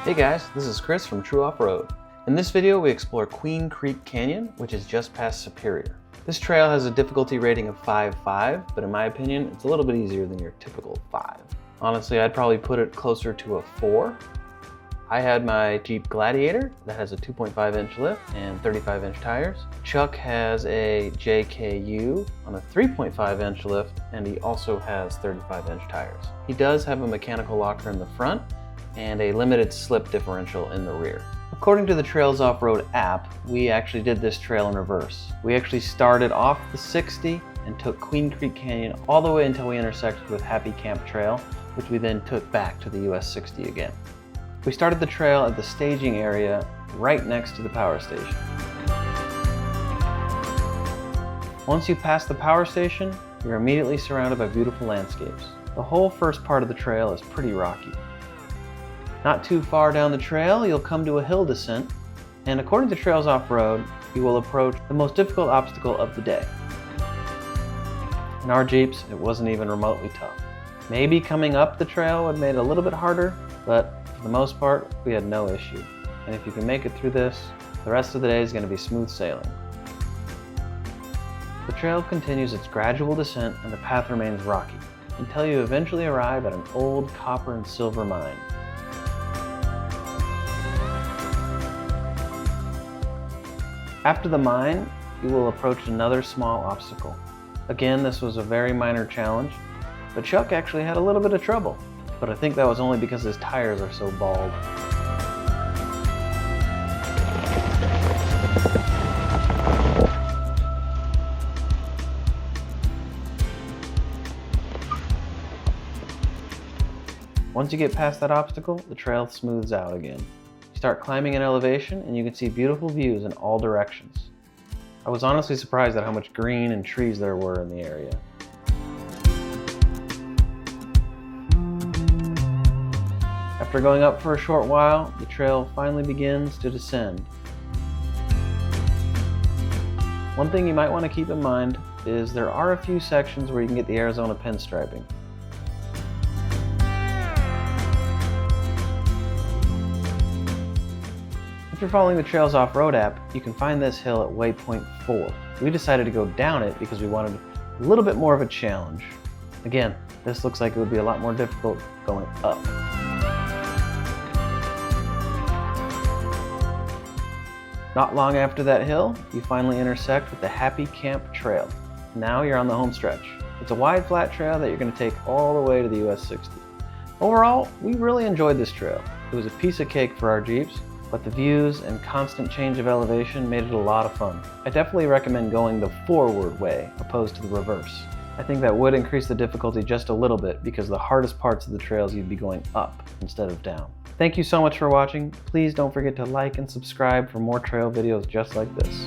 Hey guys, this is Chris from True Offroad. In this video we explore Queen Creek Canyon, which is just past Superior. This trail has a difficulty rating of 5.5, but in my opinion it's a little bit easier than your typical 5. Honestly, I'd probably put it closer to a 4. I had my Jeep Gladiator that has a 2.5 inch lift and 35 inch tires. Chuck has a JKU on a 3.5 inch lift, and he also has 35 inch tires. He does have a mechanical locker in the front and a limited slip differential in the rear. According to the Trails Off-Road app, we actually did this trail in reverse. We actually started off the 60 and took Queen Creek Canyon all the way until we intersected with Happy Camp Trail, which we then took back to the US 60 again. We started the trail at the staging area right next to the power station. Once you pass the power station, you're immediately surrounded by beautiful landscapes. The whole first part of the trail is pretty rocky. Not too far down the trail, you'll come to a hill descent, and according to Trails Off-Road, you will approach the most difficult obstacle of the day. In our Jeeps, it wasn't even remotely tough. Maybe coming up the trail would have made it a little bit harder, but for the most part, we had no issue. And if you can make it through this, the rest of the day is going to be smooth sailing. The trail continues its gradual descent and the path remains rocky until you eventually arrive at an old copper and silver mine. After the mine, you will approach another small obstacle. Again, this was a very minor challenge, but Chuck actually had a little bit of trouble. But I think that was only because his tires are so bald. Once you get past that obstacle, the trail smooths out again. You start climbing in elevation and you can see beautiful views in all directions. I was honestly surprised at how much green and trees there were in the area. After going up for a short while, the trail finally begins to descend. One thing you might want to keep in mind is there are a few sections where you can get the Arizona pinstriping. If you're following the Trails Off-Road app, you can find this hill at waypoint 4. We decided to go down it because we wanted a little bit more of a challenge. Again, this looks like it would be a lot more difficult going up. Not long after that hill, you finally intersect with the Happy Camp Trail. Now you're on the home stretch. It's a wide, flat trail that you're going to take all the way to the US 60. Overall, we really enjoyed this trail. It was a piece of cake for our Jeeps, but the views and constant change of elevation made it a lot of fun. I definitely recommend going the forward way opposed to the reverse. I think that would increase the difficulty just a little bit because the hardest parts of the trails you'd be going up instead of down. Thank you so much for watching. Please don't forget to like and subscribe for more trail videos just like this.